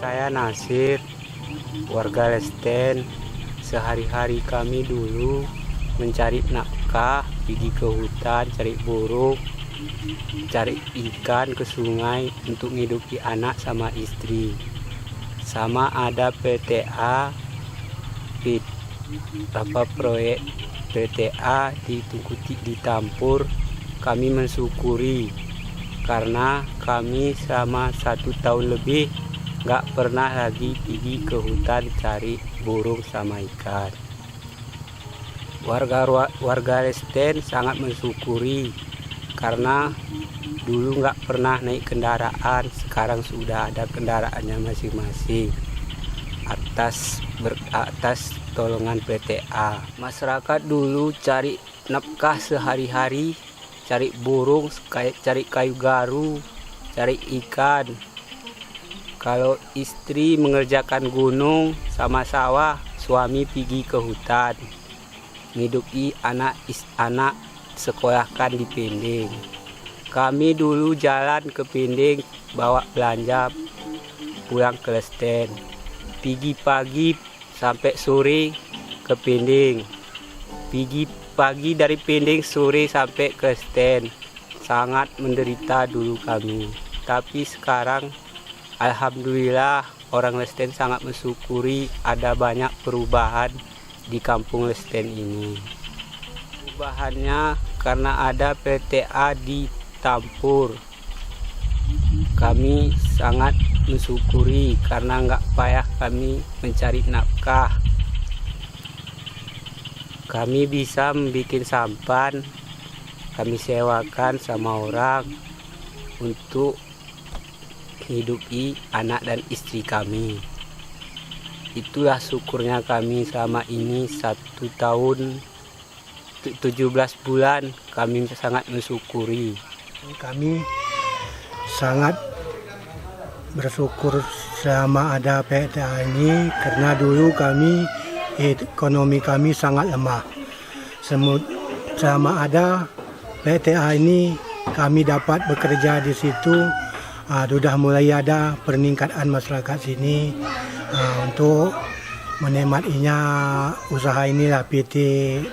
saya Nasir, warga Lesten. Sehari-hari kami dulu mencari nafkah, pergi ke hutan, cari burung, cari ikan ke sungai untuk menghidupi anak sama istri. Sama ada PTA, proyek PTA di Tungkuti ditampur. Kami mensyukuri karena kami selama 1 tahun lebih nggak pernah lagi pergi ke hutan cari burung sama ikan. Warga Lesten sangat mensyukuri karena dulu nggak pernah naik kendaraan, sekarang sudah ada kendaraannya masing-masing atas tolongan PTA. Masyarakat dulu cari nafkah sehari-hari, cari burung, cari kayu garu, cari ikan. Kalau istri mengerjakan gunung sama sawah, suami pergi ke hutan, menghidupi anak sekolahkan di Pending. Kami dulu jalan ke Pending, bawa belanja, pulang ke Lesten. Pergi pagi sampai sore ke Pending. Pergi pagi dari Pending, sore sampai ke Lesten. Sangat menderita dulu kami. Tapi sekarang alhamdulillah orang Lesten sangat mensyukuri ada banyak perubahan di kampung Lesten ini. Perubahannya karena ada PTA ditampur. Kami sangat mensyukuri karena nggak payah kami mencari nafkah. Kami bisa membuat sampan, kami sewakan sama orang untuk hidupi anak dan istri kami. Itulah syukurnya kami selama ini 1 tahun 17 bulan kami sangat mensyukuri. Kami sangat bersyukur selama ada PTA ini karena dulu ekonomi kami sangat lemah. Selama ada PTA ini kami dapat bekerja di situ. Sudah mulai ada peningkatan masyarakat sini untuk menikmatinya usaha inilah PT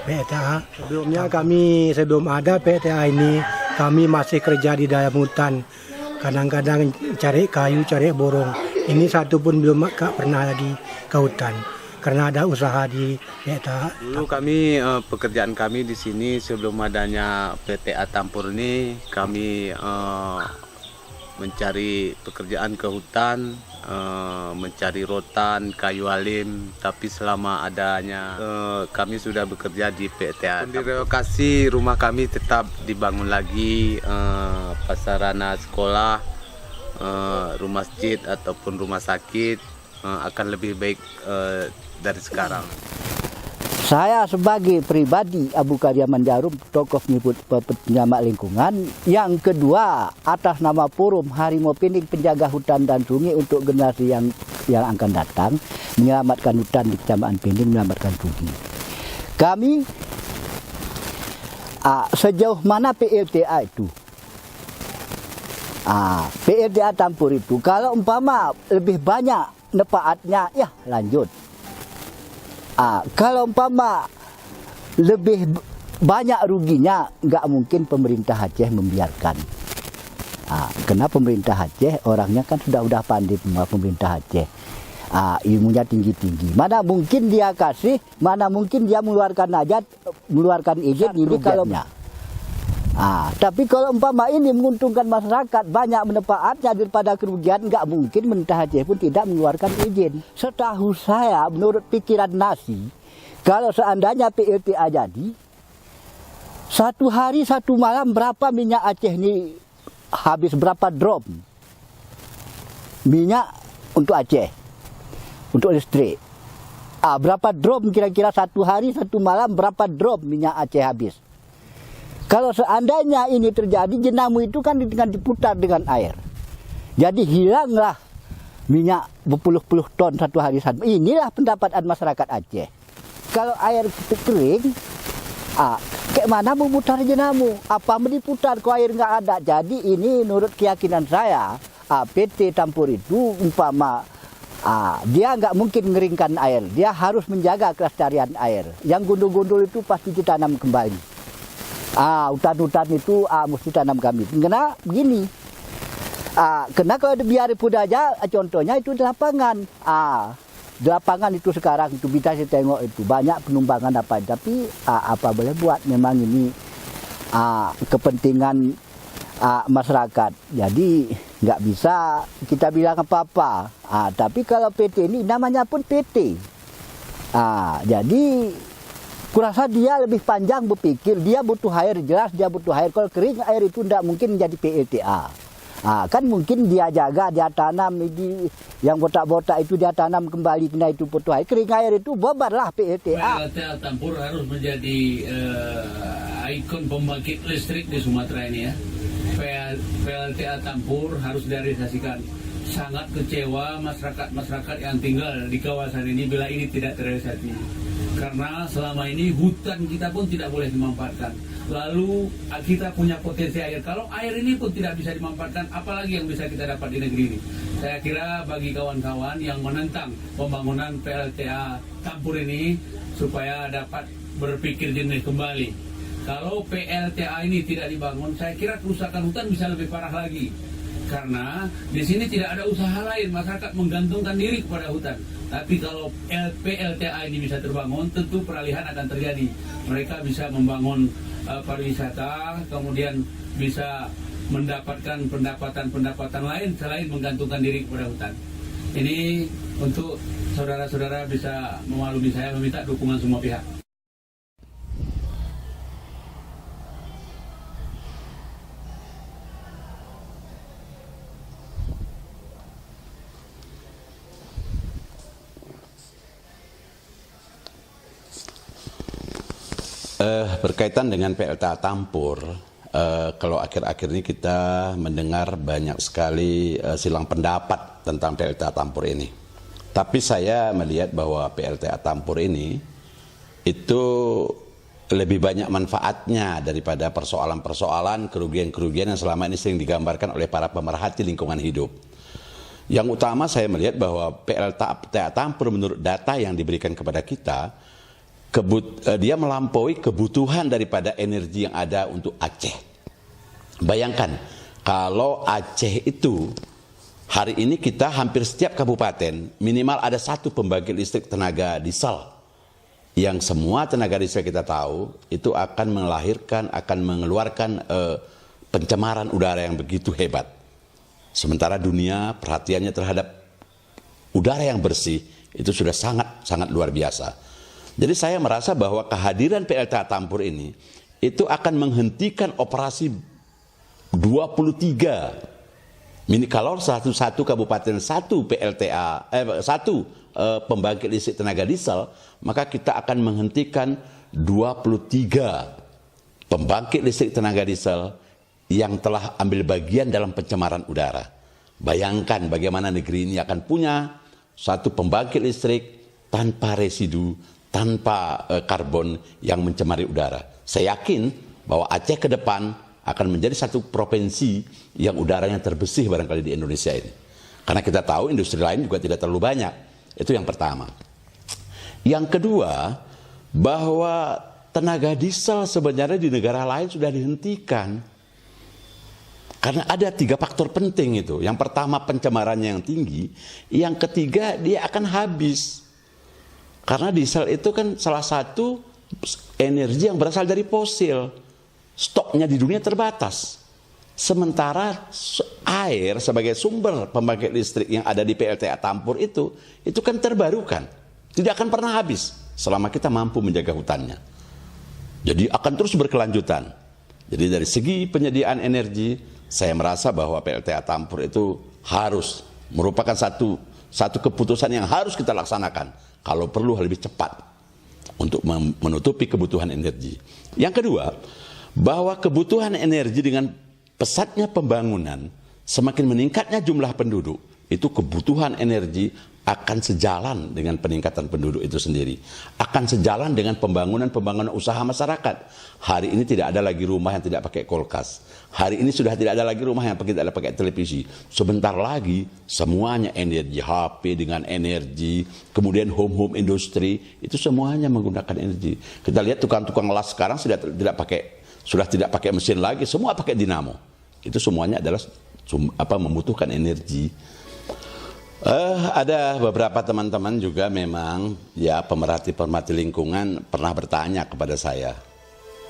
PTA. Sebelumnya sebelum ada PTA ini kami masih kerja di dalam hutan. Kadang-kadang cari kayu, cari burung. Ini satu pun belum pernah lagi ke hutan karena ada usaha di PTA. Dulu kami pekerjaan kami di sini sebelum adanya PTA Tampur ini kami mencari pekerjaan ke hutan, mencari rotan, kayu alim. Tapi selama adanya kami sudah bekerja di PTA. Di relokasi rumah kami tetap dibangun lagi, prasarana sekolah, rumah masjid ataupun rumah sakit akan lebih baik dari sekarang. Saya sebagai pribadi Abu Karyaman Jarum, tokoh penjamak lingkungan. Yang kedua, atas nama Forum Harimau Pending Penjaga Hutan dan Sungai untuk generasi yang akan datang, menyelamatkan hutan di Kecamatan Pending, menyelamatkan sungai. Kami sejauh mana PLTA itu? PLTA Tampur itu kalau umpama lebih banyak manfaatnya, ya lanjut. Kalau umpama lebih banyak ruginya, nggak mungkin pemerintah Aceh membiarkan. Karena pemerintah Aceh orangnya kan sudah pandai, pemerintah Aceh. Ilmunya tinggi-tinggi. Mana mungkin dia kasih, mana mungkin dia mengeluarkan izin ini kalau. Tapi kalau umpama ini menguntungkan masyarakat, banyak manfaatnya daripada kerugian, nggak mungkin pemerintah Aceh pun tidak mengeluarkan izin. Setahu saya, menurut pikiran Nasi, kalau seandainya PLTA jadi, 1 hari 1 malam berapa minyak Aceh ini habis, berapa drop minyak untuk Aceh, untuk listrik. Berapa drop kira-kira 1 hari 1 malam, berapa drop minyak Aceh habis. Kalau seandainya ini terjadi, jenamu itu kan dengan diputar dengan air. Jadi hilanglah minyak berpuluh-puluh ton 1 hari. Inilah pendapatan masyarakat Aceh. Kalau air kering, kayak mana mau putar jenamu? Apa mau diputar kalau air nggak ada? Jadi ini menurut keyakinan saya, PT Tampur itu umpama Dia nggak mungkin ngeringkan air, dia harus menjaga kelestarian air. Yang gundul-gundul itu pasti ditanam kembali. Hutan-hutan itu mesti tanam kembali. Karena begini, karena kalau biarpun aja, contohnya itu di lapangan. Di lapangan itu sekarang itu bisa saya tengok itu banyak penumpangan apa, tapi apa boleh buat, memang ini kepentingan masyarakat. Jadi nggak bisa kita bilang apa-apa. Tapi kalau PT ini namanya pun PT. Jadi kurasa dia lebih panjang berpikir, dia butuh air, jelas dia butuh air. Kalau kering air itu tidak mungkin menjadi PLTA. Kan mungkin dia jaga, dia tanam yang botak-botak itu dia tanam kembali, kena itu butuh air. Kering air itu bobarlah PLTA. PLTA Tampur harus menjadi ikon pembangkit listrik di Sumatera ini ya. PLTA Tampur harus direalisasikan. Sangat kecewa masyarakat yang tinggal di kawasan ini bila ini tidak terrealisasi. Karena selama ini hutan kita pun tidak boleh dimanfaatkan. Lalu kita punya potensi air. Kalau air ini pun tidak bisa dimanfaatkan, apalagi yang bisa kita dapat di negeri ini. Saya kira bagi kawan-kawan yang menentang pembangunan PLTA Tampur ini, supaya dapat berpikir jernih kembali. Kalau PLTA ini tidak dibangun, saya kira kerusakan hutan bisa lebih parah lagi. Karena di sini tidak ada usaha lain, masyarakat menggantungkan diri kepada hutan. Tapi kalau PLTA ini bisa terbangun, tentu peralihan akan terjadi. Mereka bisa membangun pariwisata, kemudian bisa mendapatkan pendapatan lain selain menggantungkan diri kepada hutan. Ini untuk saudara-saudara bisa memaklumi, saya meminta dukungan semua pihak. Berkaitan dengan PLTA Tampur, kalau akhir-akhir ini kita mendengar banyak sekali silang pendapat tentang PLTA Tampur ini. Tapi saya melihat bahwa PLTA Tampur ini itu lebih banyak manfaatnya daripada persoalan-persoalan, kerugian-kerugian yang selama ini sering digambarkan oleh para pemerhati lingkungan hidup. Yang utama saya melihat bahwa PLTA Tampur menurut data yang diberikan kepada kita, dia melampaui kebutuhan daripada energi yang ada untuk Aceh. Bayangkan, kalau Aceh itu hari ini kita hampir setiap kabupaten minimal ada satu pembangkit listrik tenaga diesel, yang semua tenaga diesel kita tahu itu akan mengeluarkan pencemaran udara yang begitu hebat. Sementara dunia perhatiannya terhadap udara yang bersih itu sudah sangat luar biasa. Jadi saya merasa bahwa kehadiran PLTA Tampur ini itu akan menghentikan operasi 23 kalau satu kabupaten satu pembangkit listrik tenaga diesel, maka kita akan menghentikan 23 pembangkit listrik tenaga diesel yang telah ambil bagian dalam pencemaran udara. Bayangkan bagaimana negeri ini akan punya satu pembangkit listrik tanpa residu, tanpa karbon yang mencemari udara. Saya yakin bahwa Aceh ke depan akan menjadi satu provinsi yang udaranya terbersih barangkali di Indonesia ini. Karena kita tahu industri lain juga tidak terlalu banyak. Itu yang pertama. Yang kedua, bahwa tenaga diesel sebenarnya di negara lain sudah dihentikan. Karena ada 3 faktor penting itu. Yang pertama pencemarannya yang tinggi, yang ketiga dia akan habis. Karena diesel itu kan salah satu energi yang berasal dari fosil. Stoknya di dunia terbatas. Sementara air sebagai sumber pembangkit listrik yang ada di PLTA Tampur itu kan terbarukan. Tidak akan pernah habis selama kita mampu menjaga hutannya. Jadi akan terus berkelanjutan. Jadi dari segi penyediaan energi, saya merasa bahwa PLTA Tampur itu harus merupakan satu keputusan yang harus kita laksanakan. Kalau perlu lebih cepat untuk menutupi kebutuhan energi. Yang kedua, bahwa kebutuhan energi dengan pesatnya pembangunan, semakin meningkatnya jumlah penduduk, itu kebutuhan energi akan sejalan dengan peningkatan penduduk itu sendiri, akan sejalan dengan pembangunan usaha masyarakat. Hari ini tidak ada lagi rumah yang tidak pakai kulkas. Hari ini sudah tidak ada lagi rumah yang tidak pakai televisi. Sebentar lagi semuanya energi, HP dengan energi, kemudian home industri, itu semuanya menggunakan energi. Kita lihat tukang-tukang las sekarang sudah tidak pakai mesin lagi, semua pakai dinamo. Itu semuanya adalah membutuhkan energi. Ada beberapa teman-teman juga memang ya pemerhati lingkungan pernah bertanya kepada saya,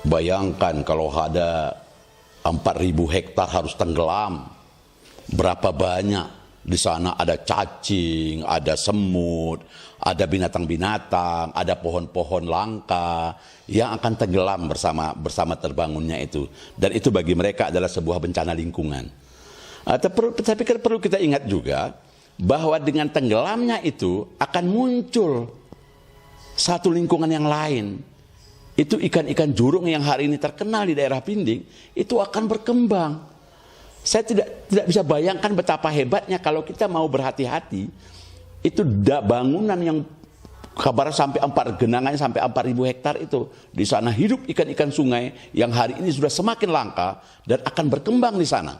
bayangkan kalau ada 4.000 hektar harus tenggelam, berapa banyak di sana ada cacing, ada semut, ada binatang-binatang, ada pohon-pohon langka yang akan tenggelam bersama terbangunnya itu. Dan itu bagi mereka adalah sebuah bencana lingkungan. Tapi perlu kita ingat juga bahwa dengan tenggelamnya itu akan muncul satu lingkungan yang lain. Itu ikan-ikan jurung yang hari ini terkenal di daerah Pinding, itu akan berkembang. Saya tidak bisa bayangkan betapa hebatnya kalau kita mau berhati-hati. Itu bangunan yang kabar sampai genangannya sampai 4.000 hektar itu. Di sana hidup ikan-ikan sungai yang hari ini sudah semakin langka dan akan berkembang di sana.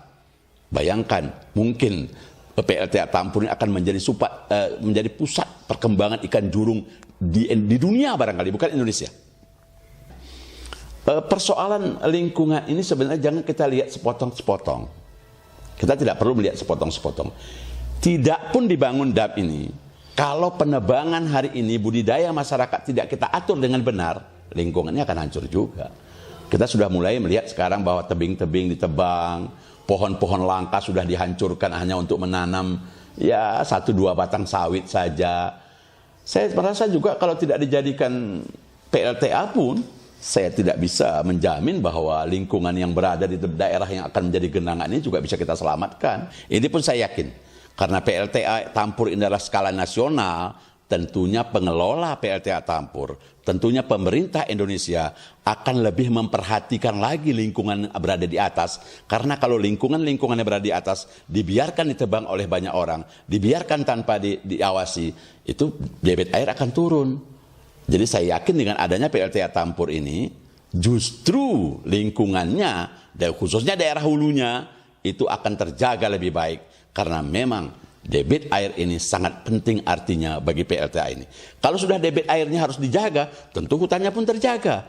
Bayangkan, mungkin PLTA Tampur ini akan menjadi pusat perkembangan ikan jurung di dunia barangkali, bukan Indonesia. Persoalan lingkungan ini sebenarnya jangan kita lihat sepotong-sepotong. Kita tidak perlu melihat sepotong-sepotong. Tidak pun dibangun dam ini, kalau penebangan hari ini budidaya masyarakat tidak kita atur dengan benar, lingkungannya akan hancur juga. Kita sudah mulai melihat sekarang bahwa tebing-tebing ditebang, pohon-pohon langka sudah dihancurkan hanya untuk menanam ya 1-2 batang sawit saja. Saya merasa juga kalau tidak dijadikan PLTA pun, saya tidak bisa menjamin bahwa lingkungan yang berada di daerah yang akan menjadi genangan ini juga bisa kita selamatkan. Ini pun saya yakin, karena PLTA Tampur ini adalah skala nasional, tentunya pengelola PLTA Tampur, tentunya pemerintah Indonesia akan lebih memperhatikan lagi lingkungan berada di atas. Karena kalau lingkungannya berada di atas, dibiarkan ditebang oleh banyak orang, dibiarkan tanpa diawasi, itu debit air akan turun. Jadi saya yakin dengan adanya PLTA Tampur ini, justru lingkungannya, dan khususnya daerah hulunya, itu akan terjaga lebih baik. Karena memang debit air ini sangat penting artinya bagi PLTA ini. Kalau sudah debit airnya harus dijaga, tentu hutannya pun terjaga.